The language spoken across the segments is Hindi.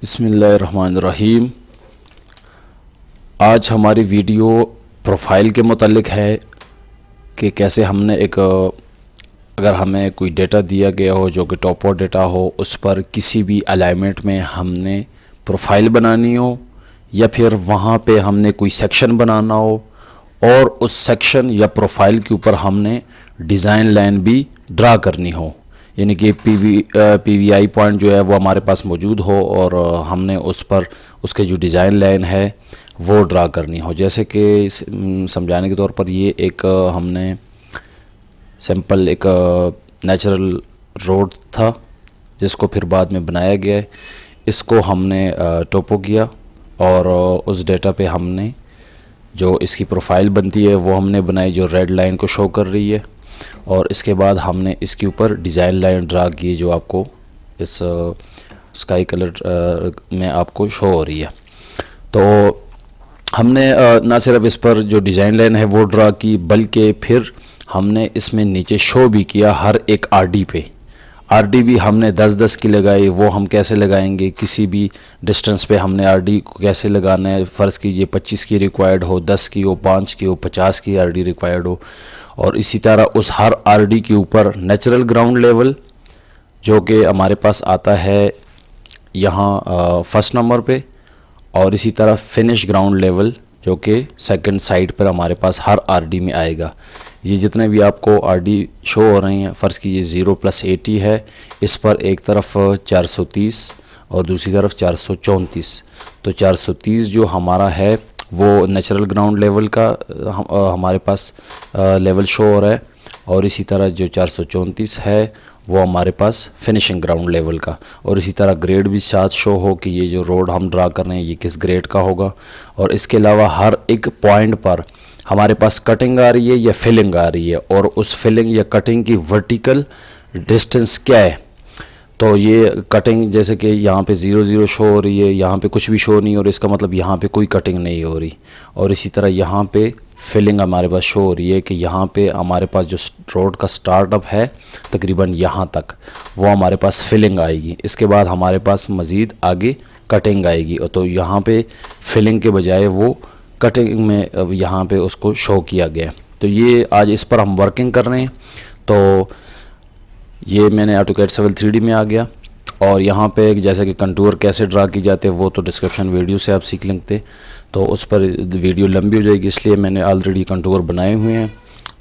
बिस्मिल्लाहिर्रहमानिर्रहीम। आज हमारी वीडियो प्रोफाइल के मुतालिक है कि कैसे हमने अगर हमें कोई डेटा दिया गया हो जो कि टॉपो डेटा हो, उस पर किसी भी अलाइनमेंट में हमने प्रोफाइल बनानी हो या फिर वहाँ पे हमने कोई सेक्शन बनाना हो और उस सेक्शन या प्रोफाइल के ऊपर हमने डिज़ाइन लाइन भी ड्रा करनी हो, यानी कि पीवीआई पॉइंट जो है वो हमारे पास मौजूद हो और हमने उस पर उसके जो डिज़ाइन लाइन है वो ड्रा करनी हो। जैसे कि समझाने के तौर पर ये एक हमने सिंपल एक नेचुरल रोड था जिसको फिर बाद में बनाया गया है। इसको हमने टोपो किया और उस डेटा पे हमने जो इसकी प्रोफाइल बनती है वो हमने बनाई, जो रेड लाइन को शो कर रही है। और इसके बाद हमने इसके ऊपर डिज़ाइन लाइन ड्रा की जो आपको इस स्काई कलर में आपको शो हो रही है। तो हमने ना सिर्फ इस पर जो डिज़ाइन लाइन है वो ड्रा की, बल्कि फिर हमने इसमें नीचे शो भी किया हर एक आरडी पे। आरडी भी हमने 10-10 की लगाई। वो हम कैसे लगाएंगे, किसी भी डिस्टेंस पे हमने आरडी को कैसे लगाना है। फ़र्ज़ कीजिए 25 की रिक्वायर्ड हो, 10 की हो, 5 की हो, 50 की आरडी रिक्वायर्ड हो। और इसी तरह उस हर आरडी के ऊपर नेचुरल ग्राउंड लेवल जो कि हमारे पास आता है यहाँ फर्स्ट नंबर पे, और इसी तरह फिनिश ग्राउंड लेवल जो कि सेकंड साइड पर हमारे पास हर आरडी में आएगा। ये जितने भी आपको आरडी शो हो रहे हैं, फ़र्ज़ कीजिए 0+80 है, इस पर एक तरफ 430 और दूसरी तरफ 434। तो 430 जो हमारा है वो नेचुरल ग्राउंड लेवल का हमारे पास लेवल शो हो रहा है, और इसी तरह जो 434 है वो हमारे पास फिनिशिंग ग्राउंड लेवल का। और इसी तरह ग्रेड भी साथ शो हो कि ये जो रोड हम ड्रा कर रहे हैं ये किस ग्रेड का होगा। और इसके अलावा हर एक पॉइंट पर हमारे पास कटिंग आ रही है या फिलिंग आ रही है, और उस फिलिंग या कटिंग की वर्टिकल डिस्टेंस क्या है। तो ये कटिंग जैसे कि यहाँ पे 0-0 शो हो रही है, यहाँ पे कुछ भी शो नहीं हो रही, इसका मतलब यहाँ पे कोई कटिंग नहीं हो रही। और इसी तरह यहाँ पे फिलिंग हमारे पास शो हो रही है कि यहाँ पे हमारे पास जो रोड का स्टार्टअप है तकरीबन यहाँ तक, वो हमारे पास फिलिंग आएगी। इसके बाद हमारे पास मज़ीद आगे कटिंग आएगी, और तो यहाँ पे फिलिंग के बजाय वो कटिंग में यहाँ पे उसको शो किया गया। तो ये आज इस पर हम वर्किंग कर रहे हैं। तो ये मैंने AutoCAD Civil 3D में आ गया, और यहाँ पे जैसे कि कंटूर कैसे ड्रा की जाते हैं वो तो डिस्क्रिप्शन वीडियो से आप सीख लेंगे, तो उस पर वीडियो लंबी हो जाएगी, इसलिए मैंने ऑलरेडी कंटूर बनाए हुए हैं।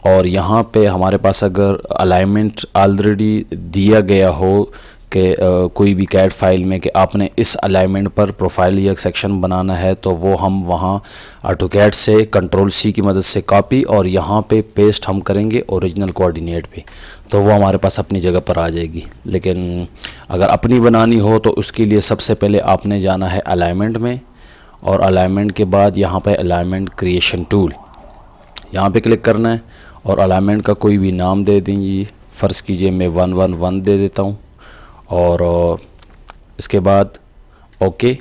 और यहाँ पे हमारे पास अगर अलाइनमेंट ऑलरेडी दिया गया हो कि कोई भी कैड फाइल में कि आपने इस अलाइनमेंट पर प्रोफाइल या सेक्शन बनाना है, तो वो हम वहाँ AutoCAD से Ctrl+C की मदद से कॉपी और यहाँ पे पेस्ट हम करेंगे ओरिजिनल कोऑर्डिनेट पे, तो वो हमारे पास अपनी जगह पर आ जाएगी। लेकिन अगर अपनी बनानी हो तो उसके लिए सबसे पहले आपने जाना है अलाइनमेंट में, और अलाइनमेंट के बाद यहाँ पे अलाइनमेंट क्रिएशन टूल यहाँ पे क्लिक करना है, और अलाइनमेंट का कोई भी नाम दे देंगे। फ़र्ज़ कीजिए मैं 111 दे देता हूँ, और इसके बाद ओके।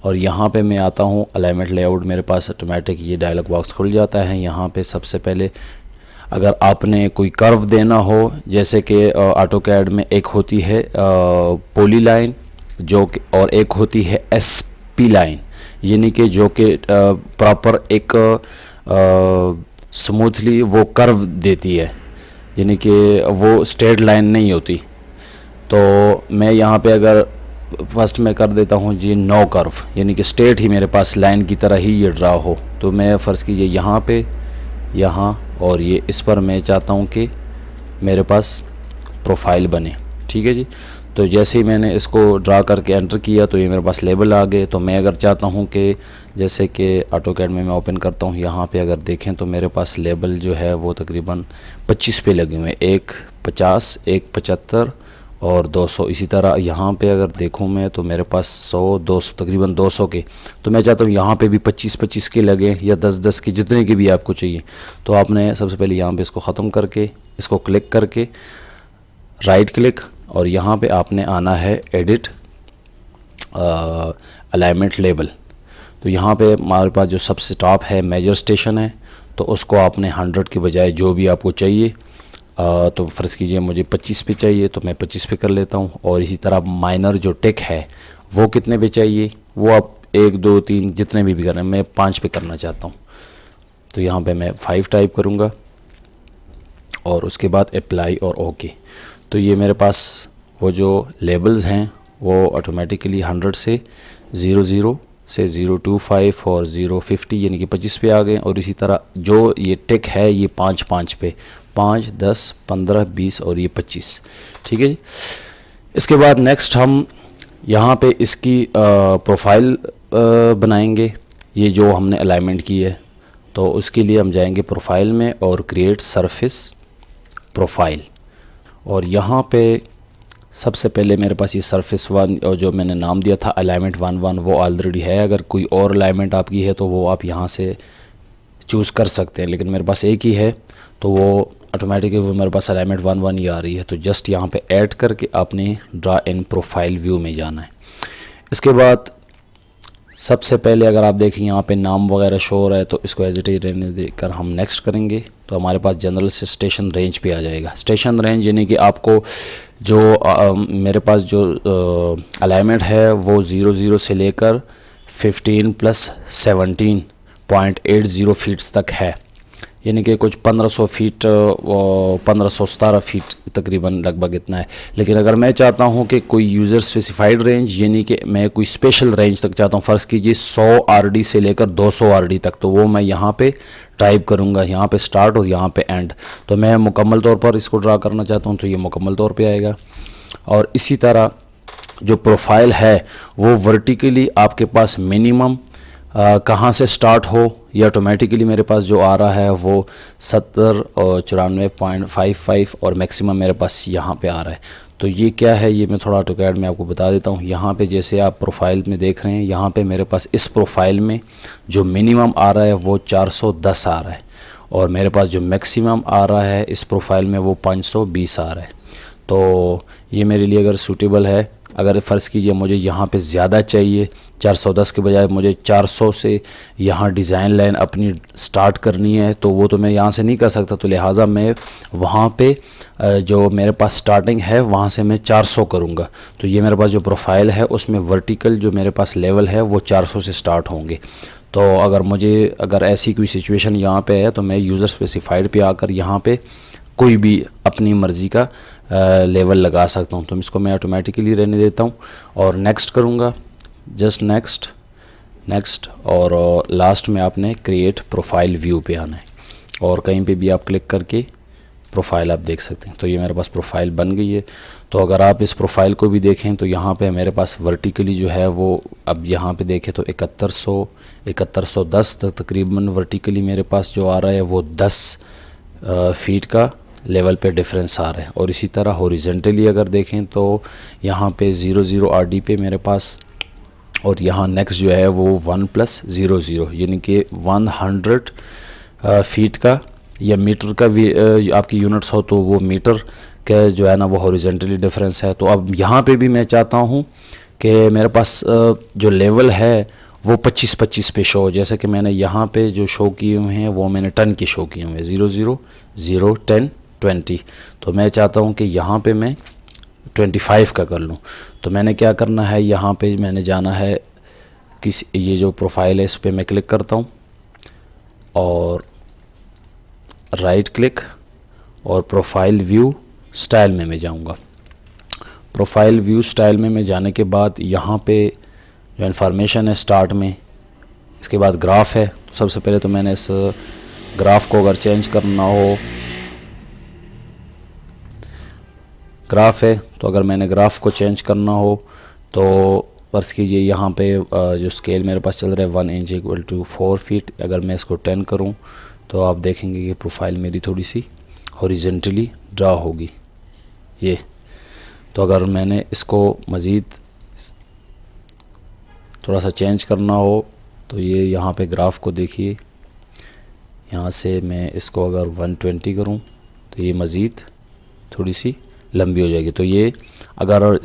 और यहाँ पे मैं आता हूँ अलाइनमेंट लेआउट, मेरे पास ऑटोमेटिक ये डायलॉग बॉक्स खुल जाता है। यहाँ पे सबसे पहले अगर आपने कोई कर्व देना हो, जैसे कि AutoCAD में एक होती है पॉली लाइन जो कि, और एक होती है SP लाइन, यानी कि जो कि प्रॉपर एक स्मूथली वो कर्व देती है, यानी कि वो स्ट्रेट लाइन नहीं होती। तो मैं यहाँ पे अगर फर्स्ट में कर देता हूँ जी नो कर्व, यानी कि स्ट्रेट ही मेरे पास लाइन की तरह ही ये ड्रा हो। तो मैं फ़र्ज़ कीजिए यहाँ पे, यहाँ और ये इस पर मैं चाहता हूँ कि मेरे पास प्रोफाइल बने। ठीक है जी। तो जैसे ही मैंने इसको ड्रा करके एंटर किया तो ये मेरे पास लेबल आ गए। तो मैं अगर चाहता हूँ कि जैसे कि AutoCAD में मैं ओपन करता हूँ, यहाँ पे अगर देखें तो मेरे पास लेबल जो है वो तकरीबन 25 पे लगे हुए हैं, एक 50, एक 75 और 200। इसी तरह यहाँ पे अगर देखूँ मैं तो मेरे पास 100, 200 तकरीबन 200 के। तो मैं चाहता हूँ यहाँ पे भी 25-25 के लगे या 10-10 के, जितने के भी आपको चाहिए। तो आपने सबसे पहले यहाँ पे इसको ख़त्म करके इसको क्लिक करके राइट क्लिक, और यहाँ पे आपने आना है एडिट अलाइनमेंट लेबल। तो यहाँ पे हमारे पास जो सबसे टॉप है मेजर स्टेशन है, तो उसको आपने 100 के बजाय जो भी आपको चाहिए तो फ़र्ज़ कीजिए मुझे 25 पे चाहिए तो मैं 25 पे कर लेता हूँ। और इसी तरह माइनर जो टिक है वो कितने पे चाहिए, वो आप 1 2 3 जितने भी कर रहे हैं, मैं 5 पे करना चाहता हूँ। तो यहाँ पे मैं 5 टाइप करूँगा और उसके बाद अप्लाई और ओके। तो ये मेरे पास वो जो लेबल्स हैं वो ऑटोमेटिकली 100 से 00 से 025 और 050 यानी कि 25 पे आ गए। और इसी तरह जो ये टिक है ये 5 पे, 5 10 15 20 और ये 25, ठीक है जी। इसके बाद नेक्स्ट हम यहाँ पे इसकी प्रोफाइल बनाएंगे, ये जो हमने अलाइनमेंट की है। तो उसके लिए हम जाएंगे प्रोफाइल में और क्रिएट सरफेस प्रोफाइल, और यहाँ पे सबसे पहले मेरे पास ये सरफेस 1 और जो मैंने नाम दिया था अलाइनमेंट 1 वो ऑलरेडी है। अगर कोई और अलाइनमेंट आपकी है तो वो आप यहाँ से चूज़ कर सकते हैं, लेकिन मेरे पास एक ही है तो वो ऑटोमेटिकली वो मेरे पास अलाइनमेंट 1 ही आ रही है। तो जस्ट यहाँ पे ऐड करके आपने ड्रा इन प्रोफाइल व्यू में जाना है। इसके बाद सबसे पहले अगर आप देखें यहाँ पे नाम वगैरह शो हो रहा है तो इसको एज इट इज रहने देकर हम नेक्स्ट करेंगे। तो हमारे पास जनरल से स्टेशन रेंज पे आ जाएगा। स्टेशन रेंज यानी कि आपको जो मेरे पास जो अलाइनमेंट है वो 00 से लेकर 15 + 17.80 फीट्स तक है, यानी कि कुछ 1500 फीट 1517 फीट तकरीबन लगभग इतना है। लेकिन अगर मैं चाहता हूं कि कोई यूज़र स्पेसिफाइड रेंज यानी कि मैं कोई स्पेशल रेंज तक चाहता हूं, फ़र्ज़ कीजिए 100 आरडी से लेकर 200 आरडी तक, तो वो मैं यहां पे टाइप करूंगा, यहां पे स्टार्ट और यहां पे एंड। तो मैं मुकम्मल तौर पर इसको ड्रा करना चाहता हूं तो ये मुकम्मल तौर पर आएगा। और इसी तरह जो प्रोफाइल है वो वर्टिकली आपके पास मिनिमम कहाँ से स्टार्ट हो, ये ऑटोमेटिकली मेरे पास जो आ रहा है वो 70 और 94.55 और मैक्सिमम मेरे पास यहाँ पे आ रहा है। तो ये क्या है ये मैं थोड़ा ऑटोकैड में आपको बता देता हूँ। यहाँ पे जैसे आप प्रोफाइल में देख रहे हैं, यहाँ पे मेरे पास इस प्रोफाइल में जो मिनिमम आ रहा है वो 410 आ रहा है और मेरे पास जो मैक्सिमम आ रहा है इस प्रोफाइल में वो 520 आ रहा है। तो ये मेरे लिए अगर सूटेबल है, अगर फ़र्ज़ कीजिए मुझे यहाँ पे ज़्यादा चाहिए 410 के बजाय मुझे 400 से यहाँ डिज़ाइन लाइन अपनी स्टार्ट करनी है तो वो तो मैं यहाँ से नहीं कर सकता। तो लिहाजा मैं वहाँ पे जो मेरे पास स्टार्टिंग है वहाँ से मैं 400 करूँगा। तो ये मेरे पास जो प्रोफाइल है उसमें वर्टिकल जो मेरे पास लेवल है वो 400 से स्टार्ट होंगे। तो अगर ऐसी कोई सिचुएशन यहाँ पे है तो मैं यूज़र स्पेसिफाइड पे आकर यहाँ पे कोई भी अपनी मर्ज़ी का लेवल लगा सकता हूँ। तो इसको मैं ऑटोमेटिकली रहने देता हूँ और नेक्स्ट करूँगा, जस्ट नेक्स्ट और लास्ट में आपने क्रिएट प्रोफाइल व्यू पे आना है और कहीं पे भी आप क्लिक करके प्रोफाइल आप देख सकते हैं। तो ये मेरे पास प्रोफाइल बन गई है। तो अगर आप इस प्रोफाइल को भी देखें तो यहाँ पे मेरे पास वर्टिकली जो है वो अब यहाँ पे देखें तो 7110 तक तकरीबन वर्टिकली मेरे पास जो आ रहा है वो 10 फीट का लेवल पे डिफरेंस आ रहा है। और इसी तरह हॉरिजॉन्टली अगर देखें तो यहाँ पे 00 आरडी पे मेरे पास, और यहाँ नेक्स्ट जो है वो 1 + 00 यानी कि 100 फीट का या मीटर का भी आपकी यूनिट्स हो तो वो मीटर का जो है ना वो हॉरिजॉन्टली डिफरेंस है। तो अब यहाँ पे भी मैं चाहता हूँ कि मेरे पास जो लेवल है वो 25-25 पे शो, जैसे कि मैंने यहाँ पे जो शो किए हुए हैं वो मैंने टन के शो किए हुए हैं 00 0 10 20। तो मैं चाहता हूँ कि यहाँ पे मैं 25 का कर लूँ। तो मैंने क्या करना है, यहाँ पे मैंने जाना है ये जो प्रोफाइल है इस पर मैं क्लिक करता हूँ और राइट क्लिक और प्रोफाइल व्यू स्टाइल में मैं जाऊँगा। प्रोफाइल व्यू स्टाइल में मैं जाने के बाद यहाँ पे जो इन्फॉर्मेशन है स्टार्ट में, इसके बाद ग्राफ है। तो सबसे पहले तो मैंने इस ग्राफ को अगर चेंज करना हो, ग्राफ है तो अगर मैंने ग्राफ को चेंज करना हो तो फर्ज कीजिए यहाँ पे जो स्केल मेरे पास चल रहा है 1 इंच = 4 फीट, अगर मैं इसको 10 करूँ तो आप देखेंगे कि प्रोफाइल मेरी थोड़ी सी हॉरिजॉन्टली ड्रा होगी ये। तो अगर मैंने इसको मज़ीद थोड़ा सा चेंज करना हो तो ये यहाँ पे ग्राफ को देखिए, यहाँ से मैं इसको अगर 120 करूँ तो ये मज़ीद थोड़ी सी लंबी हो जाएगी। तो ये अगर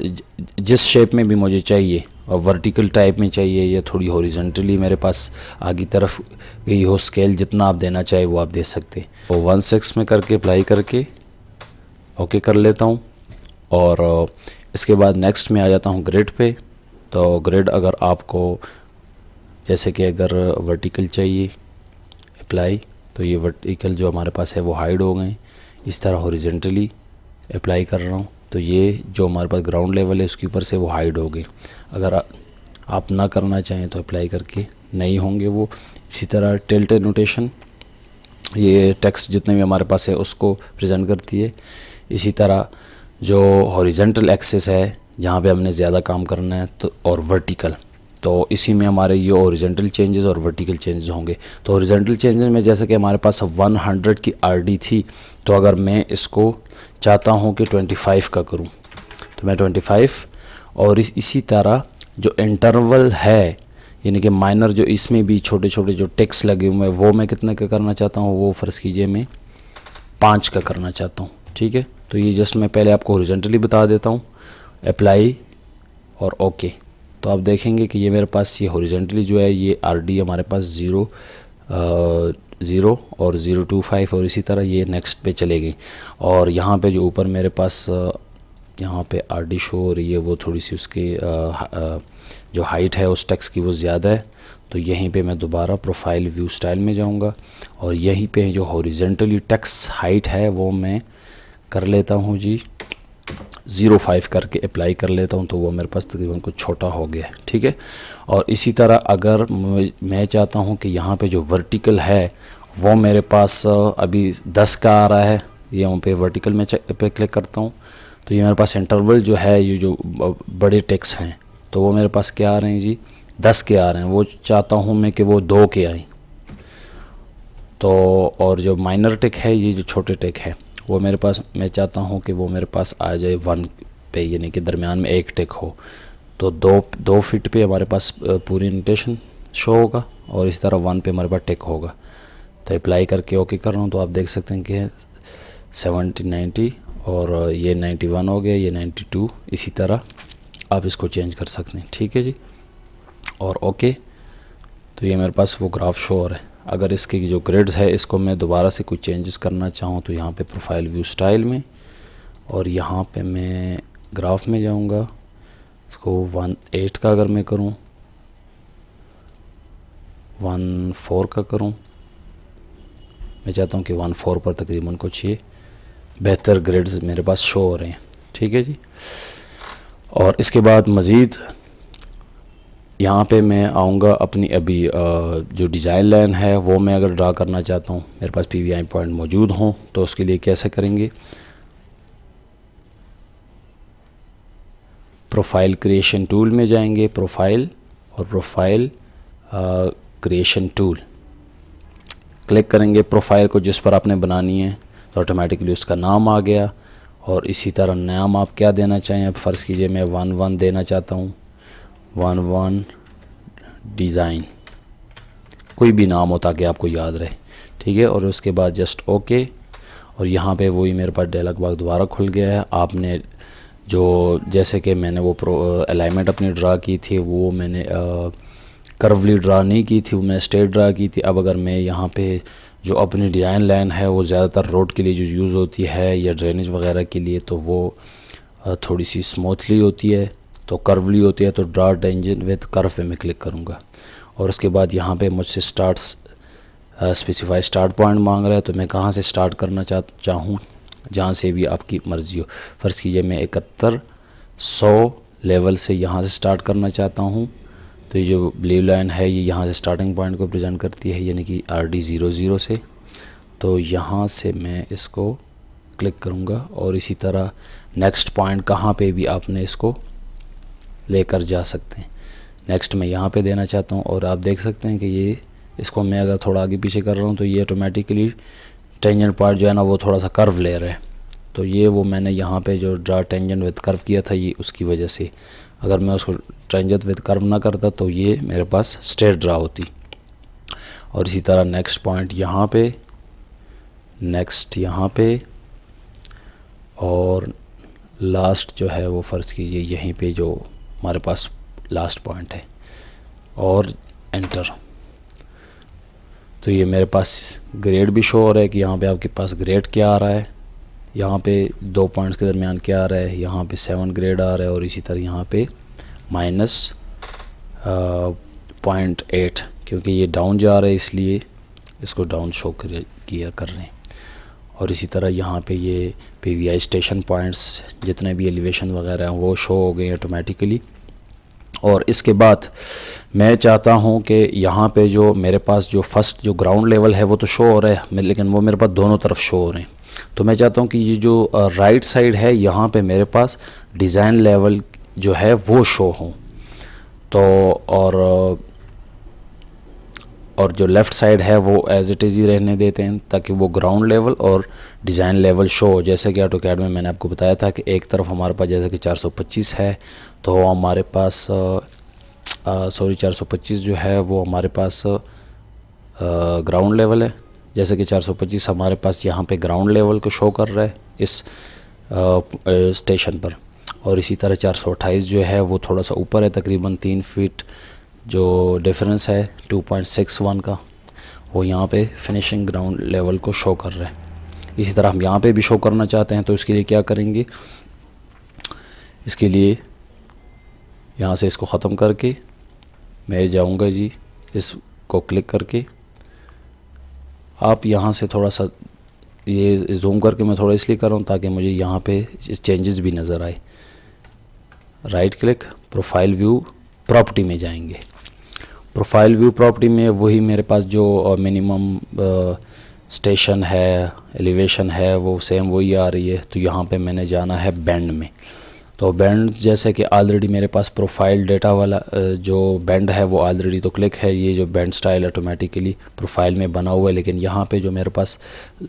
जिस शेप में भी मुझे चाहिए और वर्टिकल टाइप में चाहिए या थोड़ी हॉरिजॉन्टली मेरे पास आगे तरफ गई हो स्केल, जितना आप देना चाहे वो आप दे सकते। तो 1/6 में करके अप्लाई करके ओके कर लेता हूँ और इसके बाद नेक्स्ट में आ जाता हूँ ग्रिड पे। तो ग्रिड अगर आपको जैसे कि अगर वर्टिकल चाहिए अप्लाई, तो ये वर्टिकल जो हमारे पास है वो हाइड हो गए। इस तरह हॉरिजेंटली अप्लाई कर रहा हूँ तो ये जो हमारे पास ग्राउंड लेवल है उसके ऊपर से वो हाइड हो गए। अगर आप ना करना चाहें तो अप्लाई करके नहीं होंगे वो। इसी तरह टिल्ट नोटेशन, ये टेक्स्ट जितने भी हमारे पास है उसको प्रेजेंट करती है। इसी तरह जो हॉरिजेंटल एक्सेस है जहाँ पे हमने ज़्यादा काम करना है तो, और वर्टिकल, तो इसी में हमारे ये हॉरिजेंटल चेंजेस और वर्टिकल चेंजेस होंगे। तो हॉरिजेंटल चेंजेस में जैसे कि हमारे पास 100 की आरडी थी, तो अगर मैं इसको चाहता हूँ कि 25 का करूँ तो मैं 25, और इसी तरह जो इंटरवल है यानी कि माइनर जो इसमें भी छोटे छोटे जो टेक्स्ट लगे हुए हैं वो मैं कितने का करना चाहता हूँ, वो फ़र्ज़ कीजिए मैं 5 का करना चाहता हूँ। ठीक है, तो ये जस्ट मैं पहले आपको हॉरिजेंटली बता देता हूँ, अप्लाई और ओके। तो आप देखेंगे कि ये मेरे पास ये हॉरिजेंटली जो है ये आरडी हमारे पास 0 और 025 और इसी तरह ये नेक्स्ट पे चले गई। और यहाँ पे जो ऊपर मेरे पास यहाँ पे आरडी शो हो रही है वो थोड़ी सी उसकी जो हाइट है उस टेक्स्ट की वो ज़्यादा है। तो यहीं पे मैं दोबारा प्रोफाइल व्यू स्टाइल में जाऊँगा और यहीं पे जो हॉरिजेंटली टेक्स्ट हाइट है वो मैं कर लेता हूँ जी 0.5 करके अप्लाई कर लेता हूँ, तो वो मेरे पास तकरीबन कुछ छोटा हो गया है। ठीक है, और इसी तरह अगर मैं चाहता हूँ कि यहाँ पे जो वर्टिकल है वो मेरे पास अभी 10 का आ रहा है, यहाँ पे वर्टिकल में पे क्लिक करता हूँ तो ये मेरे पास इंटरवल जो है ये जो बड़े टेक्स्ट हैं तो वो मेरे पास क्या आ रहे हैं जी 10 के आ रहे हैं। वो चाहता हूँ मैं कि वो 2 के आएँ। तो और जो माइनर टिक है ये जो छोटे टिक है वो मेरे पास मैं चाहता हूँ कि वो मेरे पास आ जाए 1 पे, यानी कि दरमियान में एक टिक हो। तो 2 फीट पे हमारे पास पूरी नोटेशन शो होगा और इस तरह 1 पे हमारे पास टिक होगा। तो अप्लाई करके ओके कर रहा हूँ तो आप देख सकते हैं कि 70 90 और ये 91 हो गया, ये 92, इसी तरह आप इसको चेंज कर सकते हैं। ठीक है जी, और ओके। तो ये मेरे पास वो ग्राफ शो हो रहा है। अगर इसके जो ग्रिड्स है इसको मैं दोबारा से कुछ चेंजेस करना चाहूँ तो यहाँ पे प्रोफाइल व्यू स्टाइल में और यहाँ पे मैं ग्राफ में जाऊँगा, इसको 18 का अगर मैं करूँ 14 का करूँ, मैं चाहता हूँ कि 14 पर तकरीबन कुछ ये बेहतर ग्रिड्स मेरे पास शो हो रहे हैं। ठीक है जी, और इसके बाद मज़ीद यहाँ पे मैं आऊँगा अपनी अभी जो डिज़ाइन लाइन है वो मैं अगर ड्रा करना चाहता हूँ, मेरे पास PVI पॉइंट मौजूद हों, तो उसके लिए कैसे करेंगे, प्रोफाइल क्रिएशन टूल में जाएंगे, प्रोफाइल और प्रोफाइल क्रिएशन टूल क्लिक करेंगे। प्रोफाइल को जिस पर आपने बनानी है तो ऑटोमेटिकली उसका नाम आ गया और इसी तरह नाम आप क्या देना चाहें। अब फ़र्ज़ कीजिए मैं 11 देना चाहता हूँ, 11 डिज़ाइन, कोई भी नाम हो ताकि आपको याद रहे। ठीक है, और उसके बाद जस्ट ओके। और यहाँ पे वही मेरे पास डायलॉग बॉक्स दोबारा खुल गया है। आपने जो जैसे कि मैंने वो अलाइनमेंट अपनी ड्रा की थी वो मैंने कर्वली ड्रा नहीं की थी, वो मैंने स्ट्रेट ड्रा की थी। अब अगर मैं यहाँ पे जो अपनी डिज़ाइन लाइन है वो ज़्यादातर रोड के लिए जो यूज़ होती है या ड्रेनेज वगैरह के लिए, तो वो थोड़ी सी स्मूथली होती है, तो कर्वली होती है, तो ड्रा टेंजेंट विद कर्व पे मैं क्लिक करूँगा। और उसके बाद यहाँ पे मुझसे स्पेसिफाई स्टार्ट पॉइंट मांग रहा है, तो मैं कहाँ से स्टार्ट करना चाहूँ, जहाँ से भी आपकी मर्ज़ी हो। फ़र्ज़ कीजिए मैं 7100 लेवल से यहाँ से स्टार्ट करना चाहता हूँ, तो ये जो ब्लू लाइन है ये यहाँ से स्टार्टिंग पॉइंट को प्रेजेंट करती है, यानी कि RD 00 से। तो यहाँ से मैं इसको क्लिक करूँगा और इसी तरह नेक्स्ट पॉइंट कहाँ पे भी आपने इसको लेकर जा सकते हैं। नेक्स्ट मैं यहाँ पे देना चाहता हूँ और आप देख सकते हैं कि ये इसको मैं अगर थोड़ा आगे पीछे कर रहा हूँ तो ये ऑटोमेटिकली टेंजेंट पार्ट जो है ना वो थोड़ा सा कर्व ले रहा है। तो ये वो मैंने यहाँ पे जो ड्रा टेंजेंट विद कर्व किया था ये उसकी वजह से, अगर मैं उसको टेंजेंट विद कर्व ना करता तो ये मेरे पास स्ट्रेट ड्रा होती। और इसी तरह नेक्स्ट पॉइंट यहाँ पे, नेक्स्ट यहाँ पे, और लास्ट जो है वो फ़र्ज़ कीजिए यहीं पे जो हमारे पास लास्ट पॉइंट है, और एंटर। तो ये मेरे पास ग्रेड भी शो हो रहा है कि यहाँ पे आपके पास ग्रेड क्या आ रहा है, यहाँ पे 2 पॉइंट्स के दरमियान क्या आ रहा है, यहाँ पे 7 ग्रेड आ रहा है और इसी तरह यहाँ पे 0.8, क्योंकि ये डाउन जा रहा है इसलिए इसको डाउन शो किया कर रहे हैं। और इसी तरह यहाँ पे ये PVI स्टेशन पॉइंट्स जितने भी एलिवेशन वगैरह हैं वो शो हो गए ऑटोमेटिकली। और इसके बाद मैं चाहता हूँ कि यहाँ पे जो मेरे पास जो फर्स्ट जो ग्राउंड लेवल है वो तो शो हो रहा है, लेकिन वो मेरे पास दोनों तरफ शो हो रहे हैं। तो मैं चाहता हूँ कि ये जो राइट साइड है यहाँ पे मेरे पास डिज़ाइन लेवल जो है वो शो हो। तो और जो लेफ़्ट साइड है वो एज़ इट इज़ ही रहने देते हैं, ताकि वो ग्राउंड लेवल और डिज़ाइन लेवल शो हो। जैसे कि AutoCAD में मैंने आपको बताया था कि एक तरफ हमारे पास जैसे कि 425 है, तो हमारे पास 425 जो है वो हमारे पास ग्राउंड लेवल है। जैसे कि 425 हमारे पास यहाँ पे ग्राउंड लेवल को शो कर रहा है इस स्टेशन पर। और इसी तरह 428 जो है वो थोड़ा सा ऊपर है, तकरीबन 3 फीट जो डिफरेंस है 2.61 का, वो यहाँ पे फिनिशिंग ग्राउंड लेवल को शो कर रहा है। इसी तरह हम यहाँ पे भी शो करना चाहते हैं, तो इसके लिए क्या करेंगे, इसके लिए यहाँ से इसको ख़त्म करके मैं जाऊँगा जी, इसको क्लिक करके आप यहाँ से थोड़ा सा ये जूम करके मैं थोड़ा इसलिए कर रहा हूँ ताकि मुझे यहाँ पे चेंजेस भी नज़र आए। Right click, profile view property में जाएंगे। प्रोफाइल व्यू प्रॉपर्टी में वही मेरे पास जो मिनिमम स्टेशन है, एलिवेशन है, वो सेम वही आ रही है। तो यहाँ पे मैंने जाना है बैंड में। तो बैंड जैसे कि ऑलरेडी मेरे पास प्रोफाइल डेटा वाला जो बैंड है वो ऑलरेडी तो क्लिक है, ये जो बैंड स्टाइल ऑटोमेटिकली प्रोफाइल में बना हुआ है। लेकिन यहाँ पे जो मेरे पास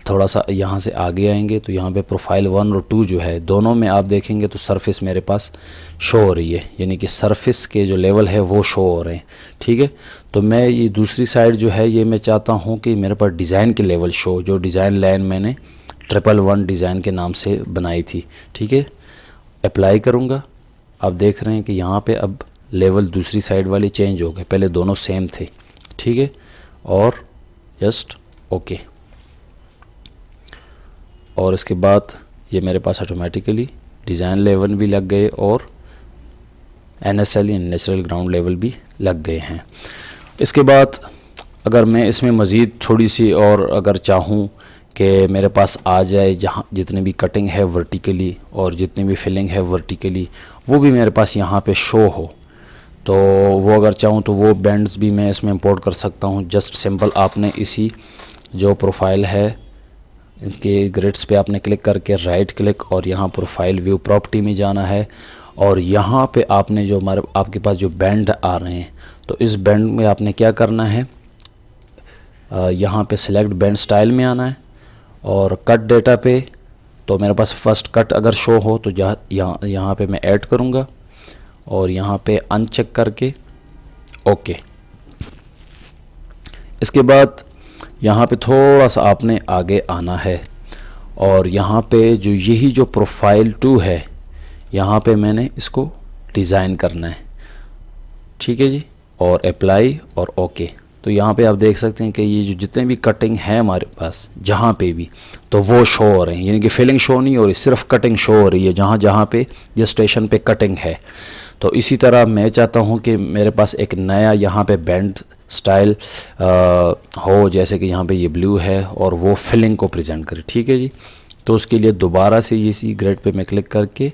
थोड़ा सा यहाँ से आगे आएंगे तो यहाँ पे प्रोफाइल 1 और 2 जो है दोनों में आप देखेंगे तो सरफेस मेरे पास शो हो रही है, यानी कि सरफेस के जो लेवल है वो शो हो रहे हैं। ठीक है, तो मैं ये दूसरी साइड जो है ये मैं चाहता हूँ कि मेरे पास डिज़ाइन के लेवल शो, जो डिज़ाइन लाइन मैंने 111 डिज़ाइन के नाम से बनाई थी। ठीक है, अप्लाई करूँगा। आप देख रहे हैं कि यहाँ पे अब लेवल दूसरी साइड वाली चेंज हो गए, पहले दोनों सेम थे। ठीक है, और जस्ट ओके। और इसके बाद ये मेरे पास ऑटोमेटिकली डिज़ाइन लेवल भी लग गए और NSL यानी नेचुरल ग्राउंड लेवल भी लग गए हैं। इसके बाद अगर मैं इसमें मज़ीद थोड़ी सी और अगर चाहूँ कि मेरे पास आ जाए, जहाँ जितनी भी कटिंग है वर्टिकली और जितनी भी फिलिंग है वर्टिकली वो भी मेरे पास यहाँ पे शो हो, तो वो अगर चाहूँ तो वो बैंड्स भी मैं इसमें इंपोर्ट कर सकता हूँ। जस्ट सिंपल आपने इसी जो प्रोफाइल है इसके ग्रिड्स पे आपने क्लिक करके राइट क्लिक और यहाँ प्रोफाइल व्यू प्रॉपर्टी में जाना है। और यहाँ पे आपने जो आपके पास जो बैंड आ रहे हैं, तो इस बैंड में आपने क्या करना है, यहाँ पे सिलेक्ट बैंड स्टाइल में आना है और कट डेटा पे, तो मेरे पास फर्स्ट कट अगर शो हो तो यहाँ पे मैं ऐड करूँगा और यहाँ पे अनचेक करके ओके। इसके बाद यहाँ पे थोड़ा सा आपने आगे आना है और यहाँ पे जो यही जो प्रोफाइल 2 है यहाँ पे मैंने इसको डिज़ाइन करना है। ठीक है जी, और अप्लाई और ओके। तो यहाँ पे आप देख सकते हैं कि ये जो जितने भी कटिंग है हमारे पास जहाँ पे भी, तो वो शो हो रहे हैं, यानी कि फिलिंग शो नहीं हो रही, सिर्फ कटिंग शो हो रही है जहाँ जहाँ पे जिस स्टेशन पे कटिंग है। तो इसी तरह मैं चाहता हूँ कि मेरे पास एक नया यहाँ पे बैंड स्टाइल हो, जैसे कि यहाँ पे ये ब्लू है और वो फिलिंग को प्रेजेंट करे। ठीक है जी, तो उसके लिए दोबारा से इसी ग्रेड पे मैं क्लिक करके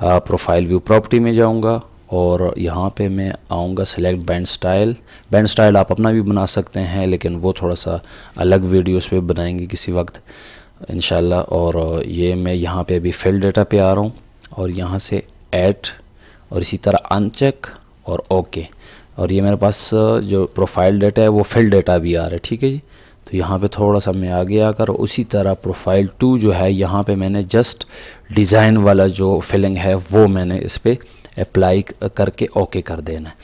प्रोफाइल व्यू प्रॉपर्टी में जाऊँगा और यहाँ पे मैं आऊँगा select band style. Band style आप अपना भी बना सकते हैं, लेकिन वो थोड़ा सा अलग वीडियोस पे बनाएंगे किसी वक्त इंशाल्लाह। और ये मैं यहाँ पे अभी फिल डेटा पे आ रहा हूँ और यहाँ से ऐड और इसी तरह अनचेक और ओके। और ये मेरे पास जो प्रोफाइल डेटा है वो फिल डेटा भी आ रहा है। ठीक है जी, तो यहाँ पे थोड़ा सा मैं आगे आकर उसी तरह प्रोफाइल 2 जो है यहाँ पे मैंने जस्ट डिज़ाइन वाला जो फिलिंग है वो मैंने इस पर अप्लाई करके ओके कर देना है।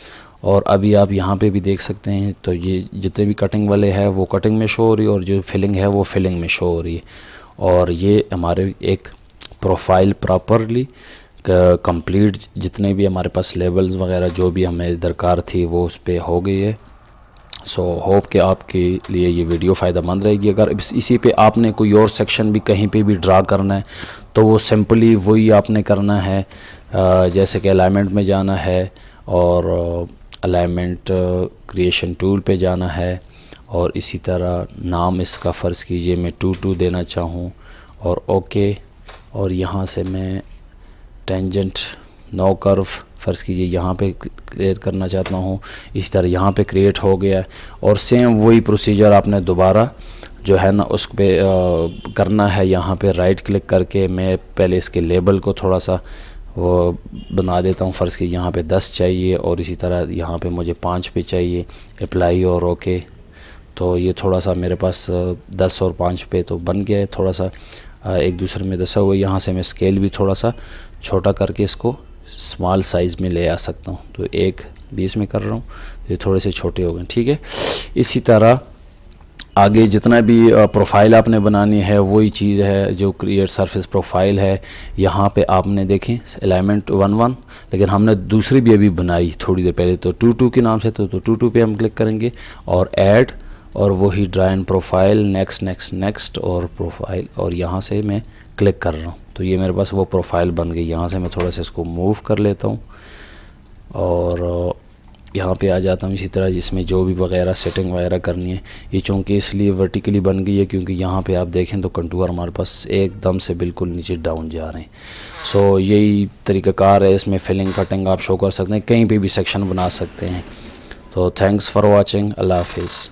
और अभी आप यहाँ पे भी देख सकते हैं, तो ये जितने भी कटिंग वाले हैं वो कटिंग में शो हो रही है और जो फिलिंग है वो फिलिंग में शो हो रही है। और ये हमारे एक प्रोफाइल प्रॉपरली कंप्लीट, जितने भी हमारे पास लेवल्स वगैरह जो भी हमें दरकार थी वो उस पर हो गई है। सो होप कि आपके लिए ये वीडियो फ़ायदेमंद रहेगी। अगर इसी पे आपने कोई और सेक्शन भी कहीं पे भी ड्रा करना है तो वो सिंपली वही आपने करना है, जैसे कि अलाइनमेंट में जाना है और अलाइनमेंट क्रिएशन टूल पे जाना है और इसी तरह नाम इसका फ़र्ज़ कीजिए मैं 2 देना चाहूँ और ओके। और यहाँ से मैं टेंजेंट नो कर्व फ़र्ज़ कीजिए यहाँ पे क्रिएट करना चाहता हूँ। इसी तरह यहाँ पे क्रिएट हो गया और सेम वही प्रोसीजर आपने दोबारा जो है ना उस पे करना है। यहाँ पे राइट क्लिक करके मैं पहले इसके लेबल को थोड़ा सा वो बना देता हूँ। फ़र्ज़ की यहाँ पे 10 चाहिए और इसी तरह यहाँ पे मुझे 5 पे चाहिए। अप्लाई और ओके। तो ये थोड़ा सा मेरे पास 10 और 5 पे तो बन गया है, थोड़ा सा एक दूसरे में दसा हुआ। यहाँ से मैं स्केल भी थोड़ा सा छोटा करके इसको स्मॉल साइज़ में ले आ सकता हूँ। तो 1:20 में कर रहा हूँ, ये थोड़े से छोटे हो गए, ठीक है। इसी तरह आगे जितना भी प्रोफाइल आपने बनानी है वही चीज़ है जो क्रिएट सरफेस प्रोफाइल है। यहाँ पे आपने देखें अलाइनमेंट 1:1, लेकिन हमने दूसरी भी अभी बनाई थोड़ी देर पहले, तो 2:2 के नाम से। तो 2:2 पे हम क्लिक करेंगे और ऐड और वही draw and profile next next next और प्रोफाइल, और यहाँ से मैं क्लिक कर रहा हूँ तो ये मेरे पास वो प्रोफाइल बन गई। यहाँ से मैं थोड़ा सा इसको मूव कर लेता हूँ और यहाँ पे आ जाता हूँ। इसी तरह जिसमें जो भी वगैरह सेटिंग वगैरह करनी है, ये चूँकि इसलिए वर्टिकली बन गई है क्योंकि यहाँ पे आप देखें तो कंटूर हमारे पास एकदम से बिल्कुल नीचे डाउन जा रहे हैं। सो यही तरीक़ाकार है, इसमें फिलिंग कटिंग आप शो कर सकते हैं, कहीं पे भी सेक्शन बना सकते हैं। तो थैंक्स फॉर वाचिंग, अल्लाह हाफिज़।